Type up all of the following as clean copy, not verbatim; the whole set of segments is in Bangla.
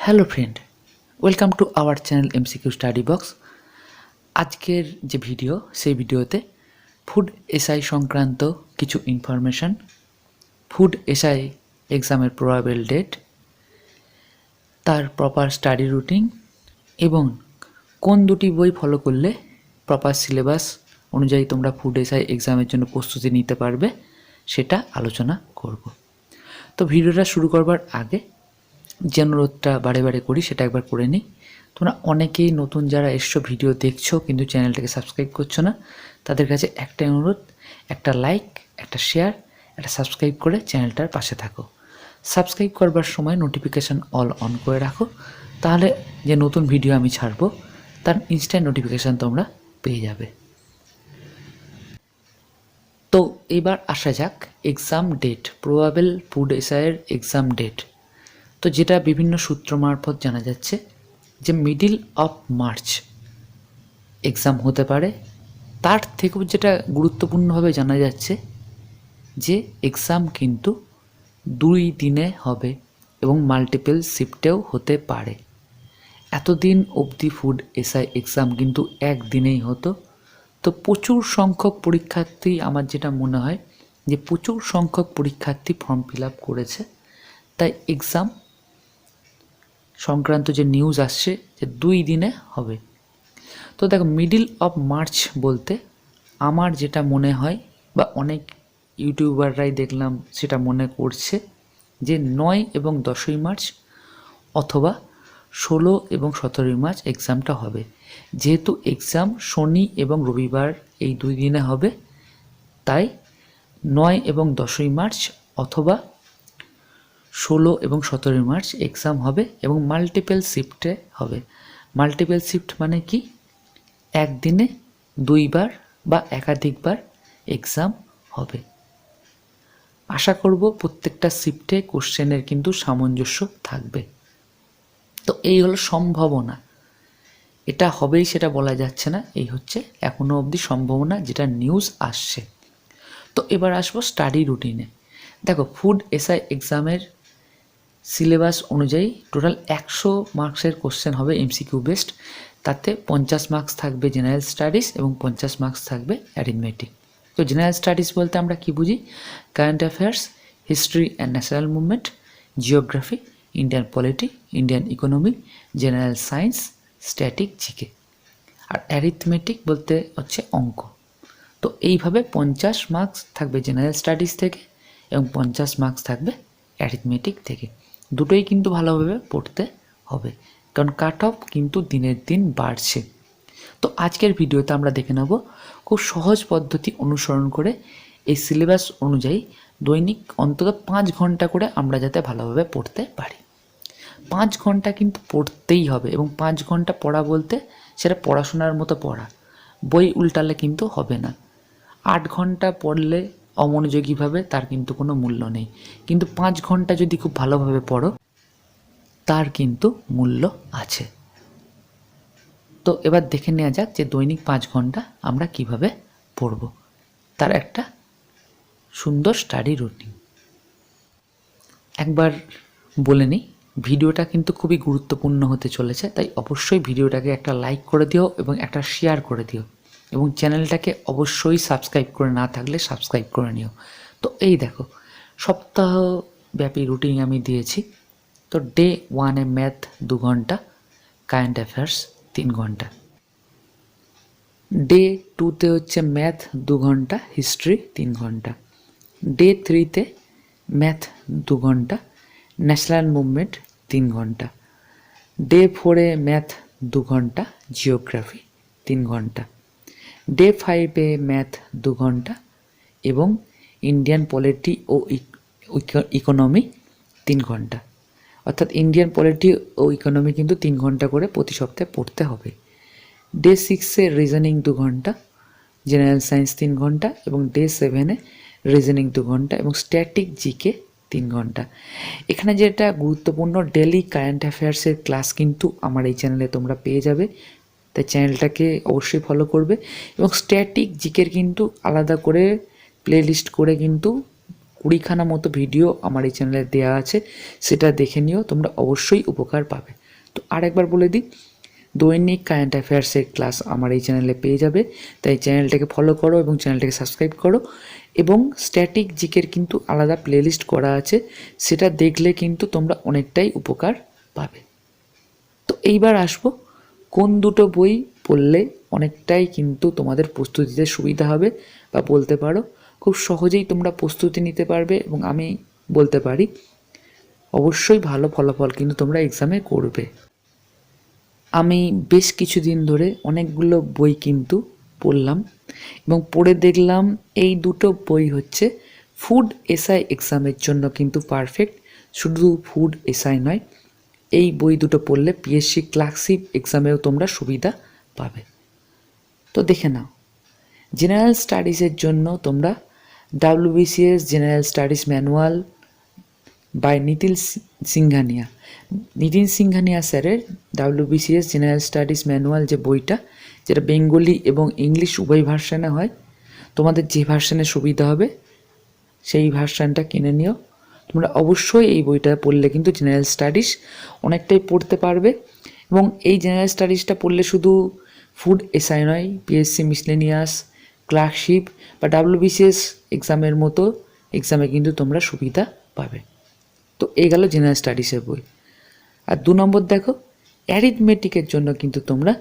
Hello friend, welcome to our channel MCQ study box. আজকের যে ভিডিও, সেই ভিডিওতে ফুড এসআই সংক্রান্ত কিছু ইনফরমেশান, ফুড এসআই এক্সামের প্রবাবেল ডেট, তার প্রপার স্টাডি রুটিন এবং কোন দুটি বই ফলো করলে প্রপার সিলেবাস অনুযায়ী তোমরা ফুড এসআই এক্সামের জন্য প্রস্তুতি নিতে পারবে, সেটা আলোচনা করব। তো ভিডিওটা শুরু করবার আগে যে অনুরোধটা বারে বারে করি সেটা একবার করে নিই। তোমরা অনেকেই নতুন যারা এসছো ভিডিও দেখছো কিন্তু চ্যানেলটাকে সাবস্ক্রাইব করছো না, তাদের কাছে একটাই অনুরোধ, একটা লাইক, একটা শেয়ার, একটা সাবস্ক্রাইব করে চ্যানেলটার পাশে থাকো। সাবস্ক্রাইব করবার সময় নোটিফিকেশান অল অন করে রাখো, তাহলে যে নতুন ভিডিও আমি ছাড়বো তার ইনস্ট্যান্ট নোটিফিকেশান তোমরা পেয়ে যাবে। তো এবার আসা যাক এক্সাম ডেট, প্রবাবেল ফুড এসআইয়ের এক্সাম ডেট। তো যেটা বিভিন্ন সূত্র মারফত জানা যাচ্ছে যে মিডিল অফ মার্চ এক্সাম হতে পারে। তার থেকেও যেটা গুরুত্বপূর্ণভাবে জানা যাচ্ছে যে এক্সাম কিন্তু 2 দিনে হবে এবং মাল্টিপল শিফটেও হতে পারে। এতদিন অবধি ফুড এসআই এক্সাম কিন্তু একদিনেই হতো। তো প্রচুর সংখ্যক পরীক্ষার্থী, আমার যেটা মনে হয় যে প্রচুর সংখ্যক পরীক্ষার্থী ফর্ম ফিল আপ করেছে, তাই এক্সাম সংক্রান্ত যে নিউজ আসছে যে 2 দিনে হবে। তো দেখো, মিডিল অফ মার্চ বলতে আমার যেটা মনে হয় বা অনেক ইউটিউবাররাই দেখলাম সেটা মনে করছে যে 9 এবং 10ই মার্চ অথবা 16 এবং 17ই মার্চ এক্সামটা হবে। যেহেতু এক্সাম শনি এবং রবিবার এই 2 দিনে হবে, তাই 9 এবং 10ই মার্চ অথবা 16 এবং 17ই মার্চ এক্সাম হবে এবং মাল্টিপল শিফটে হবে। মাল্টিপল শিফট মানে কি? একদিনে 2বার বা একাধিকবার এক্সাম হবে। আশা করব প্রত্যেকটা শিফটে কোশ্চেনের কিন্তু সামঞ্জস্য থাকবে। তো এই হলো সম্ভাবনা, এটা হবেই সেটা বলা যাচ্ছে না, এই হচ্ছে এখনও অবধি সম্ভাবনা যেটা নিউজ আসছে। তো এবার আসবো স্টাডি রুটিনে। দেখো, ফুড এসআই এক্সামের সিলেবাস অনুযায়ী টোটাল 100 মার্কসের কোশ্চেন হবে এমসিকিউ বেসড। তাতে 50 মার্কস থাকবে জেনারেল স্টাডিজ এবং 50 মার্কস থাকবে অ্যারিথমেটিক। তো জেনারেল স্টাডিজ বলতে আমরা কি বুঝি? Current affairs, history and national movement, geography, Indian polity, Indian economy, general science, static, GK. আর অ্যারিথমেটিক বলতে হচ্ছে অঙ্ক। তো এইভাবে 50 মার্কস থাকবে জেনারেল স্টাডিজ থেকে এবং 50 মার্কস থাকবে অ্যারিথমেটিক থেকে। দুটোই কিন্তু ভালোভাবে পড়তে হবে, কারণ কাট অফ কিন্তু দিনের দিন বাড়ছে। তো আজকের ভিডিওতে আমরা দেখে নেব খুব সহজ পদ্ধতি অনুসরণ করে এই সিলেবাস অনুযায়ী দৈনিক অন্তত 5 ঘন্টা করে আমরা যাতে ভালোভাবে পড়তে পারি। 5 ঘন্টা কিন্তু পড়তেই হবে, এবং 5 ঘন্টা পড়া বলতে সেটা পড়াশোনার মতো পড়া, বই উল্টালে কিন্তু হবে না। 8 ঘন্টা পড়লে অমনোযোগীভাবে তার কিন্তু কোনো মূল্য নেই, কিন্তু 5 ঘন্টা যদি খুব ভালোভাবে পড়ো তার কিন্তু মূল্য আছে। তো এবার দেখে নেওয়া যাক যে দৈনিক 5 ঘন্টা আমরা কিভাবে পড়ব, তার একটা সুন্দর স্টাডি রুটিন। একবার বলে নিই, ভিডিওটা কিন্তু খুবই গুরুত্বপূর্ণ হতে চলেছে, তাই অবশ্যই ভিডিওটাকে একটা লাইক করে দিও এবং একটা শেয়ার করে দিও, এবং চ্যানেলটাকে অবশ্যই সাবস্ক্রাইব করে না থাকলে সাবস্ক্রাইব করে নিও। তো এই দেখো, সপ্তাহব্যাপী রুটিন আমি দিয়েছি। তো ডে 1-এ ম্যাথ 2 ঘন্টা, কারেন্ট অ্যাফেয়ার্স 3 ঘন্টা। ডে 2-তে হচ্ছে ম্যাথ 2 ঘন্টা, হিস্ট্রি 3 ঘন্টা। ডে 3-তে ম্যাথ 2 ঘন্টা, ন্যাশনাল মুভমেন্ট 3 ঘন্টা। ডে 4-এ ম্যাথ 2 ঘন্টা, জিওগ্রাফি 3 ঘন্টা। ডে 5-এ ম্যাথ 2 ঘন্টা এবং ইন্ডিয়ান পলিটি ও ইকোনমি 3 ঘন্টা। অর্থাৎ ইন্ডিয়ান পলিটি ও ইকোনমি কিন্তু 3 ঘন্টা করে প্রতি সপ্তাহে পড়তে হবে। ডে 6-এ রিজনিং 2 ঘন্টা, জেনারেল সায়েন্স 3 ঘন্টা এবং ডে 7-এ রিজনিং 2 ঘন্টা এবং স্ট্যাটিক জিকে 3 ঘন্টা। এখানে যেটা গুরুত্বপূর্ণ, ডেলি কারেন্ট অ্যাফেয়ার্সের ক্লাস কিন্তু আমার এই চ্যানেলে তোমরা পেয়ে যাবে, তাই চ্যানেলটাকে অবশ্যই ফলো করবে। এবং স্ট্যাটিক জিকের কিন্তু আলাদা করে প্লেলিস্ট করে কিন্তু 20খানা মতো ভিডিও আমার এই চ্যানেলে দেওয়া আছে, সেটা দেখে নিও, তোমরা অবশ্যই উপকার পাবে। তো আরেকবার বলে দিই, দৈনিক কারেন্ট অ্যাফেয়ার্সের ক্লাস আমার এই চ্যানেলে পেয়ে যাবে, তাই চ্যানেলটাকে ফলো করো এবং চ্যানেলটাকে সাবস্ক্রাইব করো। এবং স্ট্যাটিক জিকের কিন্তু আলাদা প্লেলিস্ট করা আছে, সেটা দেখলে কিন্তু তোমরা অনেকটাই উপকার পাবে। তো এইবার আসবো কোন দুটো বই পড়লে অনেকটাই কিন্তু তোমাদের প্রস্তুতিতে সুবিধা হবে, বা বলতে পারো খুব সহজেই তোমরা প্রস্তুতি নিতে পারবে, এবং আমি বলতে পারি অবশ্যই ভালো ফলাফল কিন্তু তোমরা এক্সামে করবে। আমি বেশ কিছুদিন ধরে অনেকগুলো বই কিন্তু পড়লাম এবং পড়ে দেখলাম এই দুটো বই হচ্ছে ফুড এসআই এক্সামের জন্য কিন্তু পারফেক্ট। শুধু ফুড এসআই নয়, এই বই দুটো পড়লে পিএসসি ক্লার্কশিপ এক্সামেও তোমরা সুবিধা পাবে। তো দেখে নাও, জেনারেল স্টাডিজের জন্য তোমরা WBCS general studies manual by Nitin Singhania স্যারের WBCS জেনারেল স্টাডিজ ম্যানুয়াল যে বইটা, যেটা বেঙ্গলি এবং ইংলিশ উভয় ভার্সানে হয়, তোমাদের যে ভার্সানে সুবিধা হবে সেই ভার্সানটা কিনে নিও। তোমরা অবশ্যই এই বইটা পড়লে কিন্তু জেনারেল স্টাডিজ অনেকটাই পড়তে পারবে। এবং এই জেনারেল স্টাডিজটা পড়লে শুধু ফুড এসআই নয়, পিএসসি মিসলেনিয়াস, ক্লার্কশিপ বা WBCS এক্সামের মতো এক্সামে কিন্তু তোমরা সুবিধা পাবে। তো এই গেল জেনারেল স্টাডিজের বই। আর 2 নম্বর দেখো, অ্যারিথমেটিকের জন্য কিন্তু তোমরা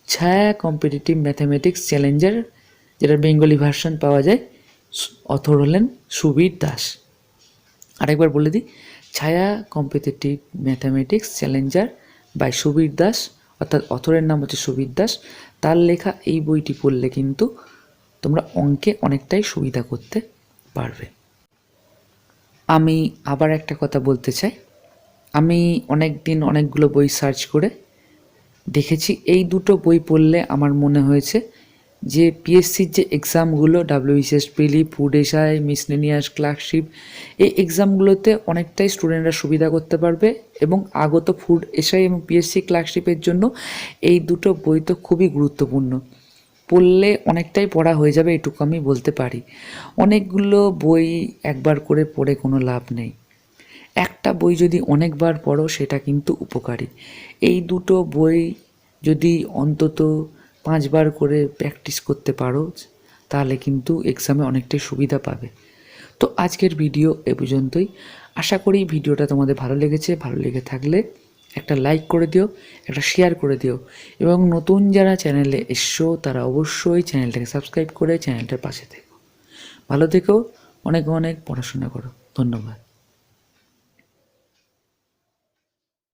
ছায়া কম্পিটিটিভ ম্যাথামেটিক্স চ্যালেঞ্জার, যেটা বেঙ্গলি ভার্সন পাওয়া যায়, অথর হলেন সুবীর দাস। আরেকবার বলে দিই, Chhaya competitive mathematics challenger by Subir Das, অর্থাৎ অথরের নাম হচ্ছে সুবীর দাস। তার লেখা এই বইটি পড়লে কিন্তু তোমরা অঙ্কে অনেকটাই সুবিধা করতে পারবে। আমি আবার একটা কথা বলতে চাই, আমি অনেকগুলো বই সার্চ করে দেখেছি, এই দুটো বই পড়লে আমার মনে হয়েছে যে পিএসসির যে এক্সামগুলো WBCS প্রিলি, ফুড এসআই, মিসলেনিয়াস, ক্লার্কশিপ, এই এক্সামগুলোতে অনেকটাই স্টুডেন্টরা সুবিধা করতে পারবে। এবং আগত ফুড এসআই এবং পিএসসি ক্লার্কশিপের জন্য এই দুটো বই তো খুবই গুরুত্বপূর্ণ, পড়লে অনেকটাই পড়া হয়ে যাবে, এটুকু আমি বলতে পারি। অনেকগুলো বই একবার করে পড়ে কোনো লাভ নেই, একটা বই যদি অনেকবার পড়ো সেটা কিন্তু উপকারী। এই দুটো বই যদি অন্তত 5 বার করে প্র্যাকটিস করতে পারো, তাহলে কিন্তু এক্সামে অনেকটাই সুবিধা পাবে। তো আজকের ভিডিও এ পর্যন্তই। আশা করি ভিডিওটা তোমাদের ভালো লেগেছে। ভালো লেগে থাকলে একটা লাইক করে দিও, একটা শেয়ার করে দিও, এবং নতুন যারা চ্যানেলে এসছো তারা অবশ্যই চ্যানেলটাকে সাবস্ক্রাইব করে চ্যানেলটার পাশে থেকো। ভালো থেকো, অনেক অনেক পড়াশোনা করো। ধন্যবাদ।